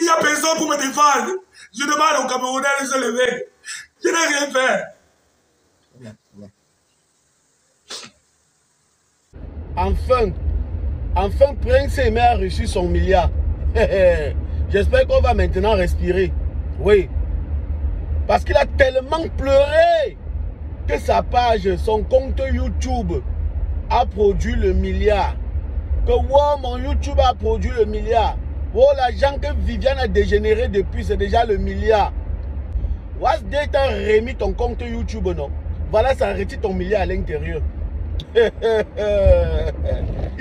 Il n'y a personne pour me défendre. Je demande aux Camerounais de se lever. Je n'ai rien fait. Enfin, Prince Aimé a reçu son milliard. J'espère qu'on va maintenant respirer. Oui. Parce qu'il a tellement pleuré que sa page, son compte YouTube a produit le milliard. Que wow, mon YouTube a produit le milliard. Oh, l'argent que Viviane a dégénéré depuis, c'est déjà le milliard. Wasday t'a remis ton compte YouTube, non? Voilà, ça retire ton milliard à l'intérieur. Il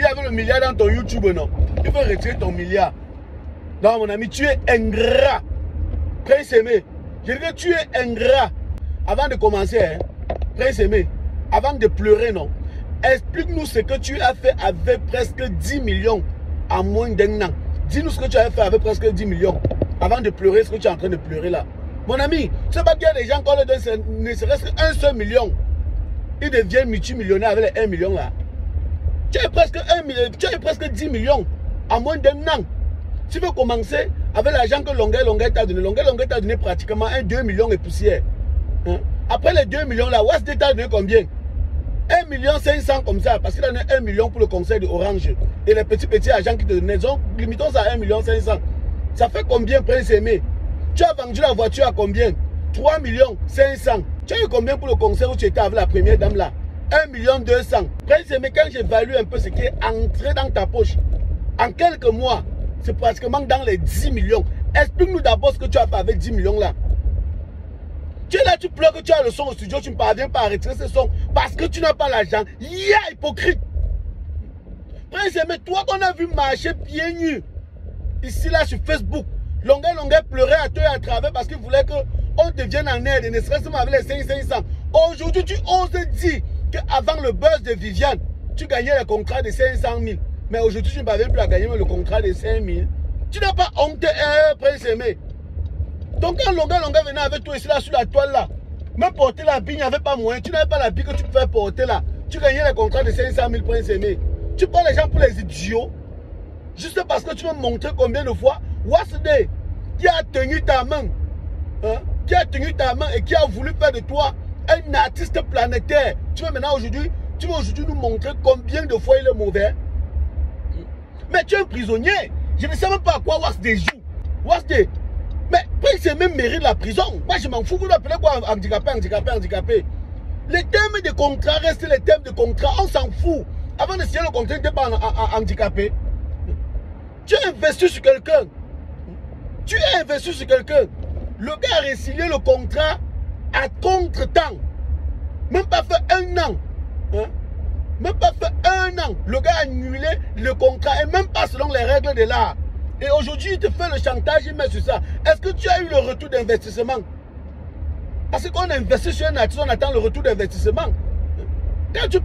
avait le milliard dans ton YouTube, non? Il veut retirer ton milliard. Non, mon ami, tu es ingrat. Prince Aimé, je dis que tu es ingrat. Avant de commencer, hein, Prince Aimé, avant de pleurer, non? Explique-nous ce que tu as fait avec presque 10 millions en moins d'un an. Dis-nous ce que tu as fait avec presque 10 millions. Avant de pleurer, ce que tu es en train de pleurer là. Mon ami, tu sais pas qu'il y a des gens qui leur donnent ne serait-ce qu'un seul million. Ils deviennent multimillionnaires avec les 1 million là. Tu as presque 1 million, tu as presque 10 millions en moins d'un an. Tu veux commencer avec l'argent que Longueuil t'a donné. Longueuil t'a donné pratiquement 2 millions et poussière. Hein? Après les 2 millions là, Wasday t'a donné combien? 1 million 500 comme ça, parce qu'il en a 1 million pour le conseil d'Orange. Et les petits agents qui te donnaient, limitons ça à 1 million 500. Ça fait combien, Prince Aimé? Tu as vendu la voiture à combien? 3 millions 500. Tu as eu combien pour le conseil où tu étais avec la première dame là? 1 million 200. Prince Aimé, quand j'évalue un peu ce qui est entré dans ta poche, en quelques mois, c'est pratiquement dans les 10 millions. Explique-nous d'abord ce que tu as fait avec 10 millions là. Tu es là, tu pleures que tu as le son au studio, tu ne parviens pas à retirer ce son parce que tu n'as pas l'argent. Yeah, hypocrite. Prince Aimé, toi qu'on a vu marcher pieds nus ici là sur Facebook, Longueuil pleurait à toi et à travers parce qu'il voulait qu'on te vienne en aide, et ne serait-ce avec les 500. Aujourd'hui, tu oses dire qu'avant le buzz de Viviane, tu gagnais le contrat de 500 000. Mais aujourd'hui, tu ne parviens plus à gagner le contrat de 5 000. Tu n'as pas honte, Prince Aimé. Donc quand Longueuil venait avec toi ici là sur la toile là, même porter la bille, il n'y avait pas moyen. Tu n'avais pas la bille que tu pouvais porter là. Tu gagnais le contrat de 500 000, Prince Aimé. Tu prends les gens pour les idiots. Juste parce que tu veux montrer combien de fois Wasday qui a tenu ta main, hein, qui a tenu ta main et qui a voulu faire de toi un artiste planétaire. Tu veux maintenant aujourd'hui, nous montrer combien de fois il est mauvais. Mais tu es un prisonnier. Je ne sais même pas à quoi Wasday joue. Wasday. Mais Prince Aimé mérite la prison. Moi je m'en fous. Vous l'appelez quoi? Handicapé. Les thèmes de contrat restent les thèmes de contrat. On s'en fout. Avant de signer le contrat, tu n'étais pas handicapé. Tu as investi sur quelqu'un. Le gars a résilié le contrat à contre-temps. Même pas fait 1 an. Hein? Même pas fait 1 an. Le gars a annulé le contrat et même pas selon les règles de l'art. Et aujourd'hui, il te fait le chantage, il met sur ça. Est-ce que tu as eu le retour d'investissement? Parce qu'on investit sur un artiste, on attend le retour d'investissement. Quand tu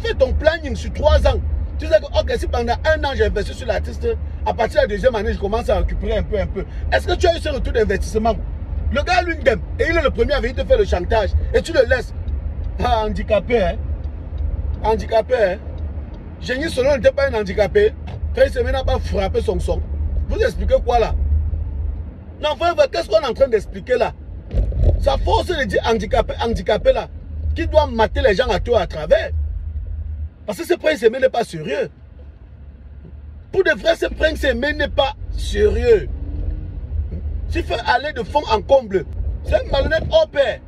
fais ton planning sur 3 ans, tu sais que ok, si pendant 1 an j'ai investi sur l'artiste, à partir de la 2e année, je commence à récupérer un peu. Est-ce que tu as eu ce retour d'investissement? Le gars lui aime et il est le premier à venir te faire le chantage et tu le laisses. Ah, handicapé, hein? Génie Solo n'était pas un handicapé. Prince Aimé n'a pas frappé son son. Vous expliquez quoi là? Non, frère, qu'est-ce qu'on est en train d'expliquer là? Ça force de dire handicapé là, qui doit mater les gens à toi à travers. Parce que ce Prince Aimé n'est pas sérieux. Pour de vrai, ce Prince Aimé n'est pas sérieux. S'il fait aller de fond en comble, c'est un malhonnête au père.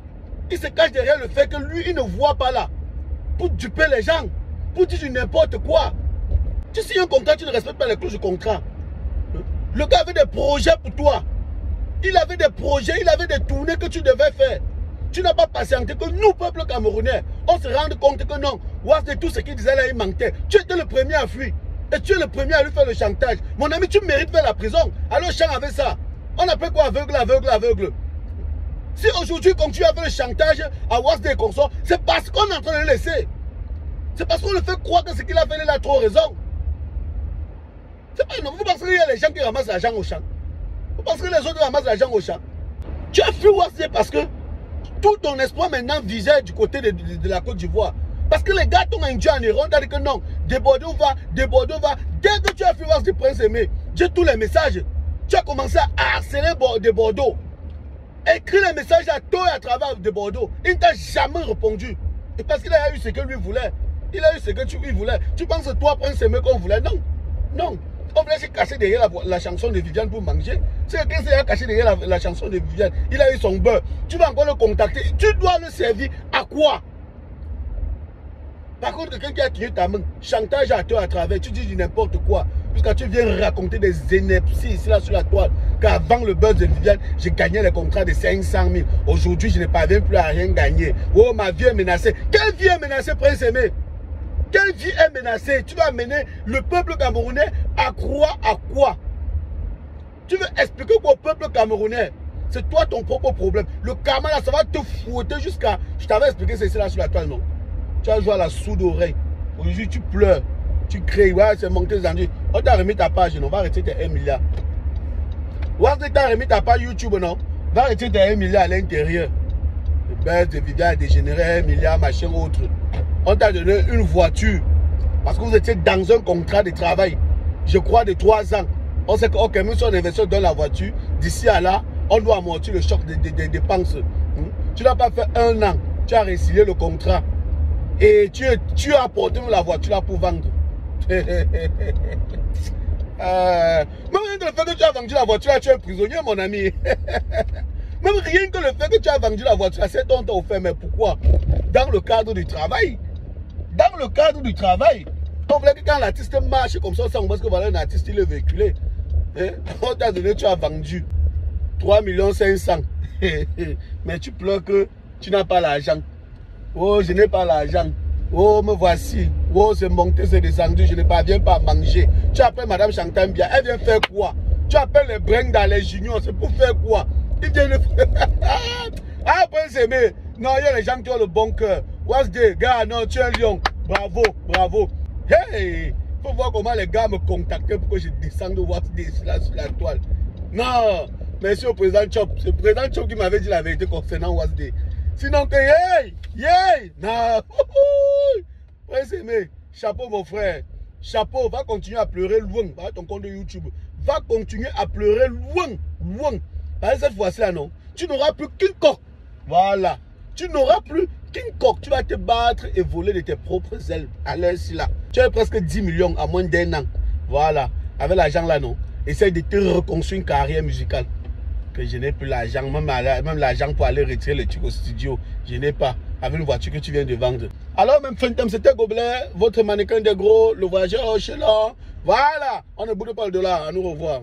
Il se cache derrière le fait que lui, il ne voit pas là. Pour duper les gens, pour dire n'importe quoi. Tu signes un contrat, tu ne respectes pas les clauses du contrat. Le gars avait des projets pour toi. Il avait des projets, il avait des tournées que tu devais faire. Tu n'as pas patienté que nous, peuple camerounais, on se rende compte que non, Wasday, tout ce qu'il disait là, il manquait. Tu étais le premier à fuir. Et tu es le premier à lui faire le chantage. Mon ami, tu mérites faire la prison. Alors, chant avec ça. On appelle quoi aveugle? Si aujourd'hui, il continue à faire le chantage à Wasday et consort, c'est parce qu'on est en train de le laisser. C'est parce qu'on le fait croire que ce qu'il a fait, il a trop raison. C'est pas non. Vous pensez qu'il y a les gens qui ramassent l'argent au champ? Vous pensez que les autres ramassent l'argent au champ? Tu as fui Wasday parce que tout ton espoir maintenant visait du côté de la Côte d'Ivoire. Parce que les gars t'ont induit en erreur, on a dit que non, de Bordeaux va. Dès que tu as fui Wasday, Prince Aimé, j'ai tous les messages. Tu as commencé à harceler de Bordeaux. Écris les messages à toi et à travers de Bordeaux. Il ne t'a jamais répondu. Et parce qu'il a eu ce que lui voulait. Il a eu ce que lui voulais. Tu penses que toi, Prince Aimé, qu'on voulait? Non. Non. On voulait se cacher derrière la chanson de Viviane pour manger. C'est quelqu'un qui s'est caché derrière la chanson de Viviane. Il a eu son beurre. Tu vas encore le contacter. Tu dois le servir à quoi? Par contre, quelqu'un qui a tenu ta main, chantage à toi à travers, tu dis n'importe quoi. Puisque tu viens raconter des inepties ici là sur la toile. Qu'avant le buzz de Viviane, j'ai gagné les contrats de 500 000. Aujourd'hui, je ne parviens plus à rien gagner. Oh, ma vie est menacée. Quelle vie est menacée, Prince Aimé? Quelle vie est menacée? Tu vas amener le peuple camerounais à croire à quoi? Tu veux expliquer quoi au peuple camerounais? C'est toi ton propre problème. Le karma là, ça va te fouetter jusqu'à... Je t'avais expliqué c'est là sur la toile, non? Tu as joué à la sourde oreille. Aujourd'hui, tu pleures. Tu cries. Ouais, c'est manqué des ennuis. On t'a remis ta page, non? On va arrêter tes 1 milliard. Ouais, t'as remis ta page YouTube, non? On va arrêter tes 1 milliard à l'intérieur. Le buzz de Viviane a dégénéré 1 milliard, machin autre. On t'a donné une voiture. Parce que vous étiez dans un contrat de travail. Je crois de 3 ans. On sait que, ok, même si on investit dans la voiture, d'ici à là, on doit amortir le choc des dépenses. Tu n'as pas fait 1 an. Tu as résilié le contrat. Et tu as apporté la voiture là pour vendre. Même rien que le fait que tu as vendu la voiture là, tu es un prisonnier, mon ami. Même rien que le fait que tu as vendu la voiture là, c'est ton temps offert. Mais pourquoi? Dans le cadre du travail. Dans le cadre du travail. On voulait que quand l'artiste marche comme ça, on pense que voilà un artiste, il est véhiculé. Hein? On t'a donné, tu as vendu 3 500 000. Mais tu pleures que tu n'as pas l'argent. Oh, je n'ai pas l'argent. Oh, me voici. Oh, c'est monté, c'est descendu. Je ne parviens pas à manger. Tu appelles Madame Chantal Mbia. Elle vient faire quoi? Tu appelles les brings dans les juniors. C'est pour faire quoi? Ils viennent faire. Ah, Prince Aimé. Non, il y a les gens qui ont le bon cœur. What's the gars? Non, tu es un lion. Bravo, bravo. Hey! Il faut voir comment les gars me contactaient pour que je descende What's the là sur la toile. Non! Merci au président Chop. C'est le président Chop qui m'avait dit la vérité concernant What's the. Sinon que hey! Yeah! Non! Prince Aimé, chapeau mon frère. Chapeau, va continuer à pleurer loin. Va ton compte de YouTube. Va continuer à pleurer loin. Loin. Parce que cette fois-ci là, non. Tu n'auras plus qu'une coque. Voilà. Tu n'auras plus qu'une coque. Tu vas te battre et voler de tes propres ailes. À l'heure là. Tu as presque 10 millions à moins d'1 an. Voilà. Avec l'argent là, non. Essaye de te reconstruire une carrière musicale. Que je n'ai plus l'argent. Même l'argent pour aller retirer le truc au studio. Je n'ai pas. Avec une voiture que tu viens de vendre. Alors, même Phantom, c'était Gobelin. Votre mannequin de gros. Le voyageur chez là. Voilà. On ne boude pas le dollar. À nous revoir.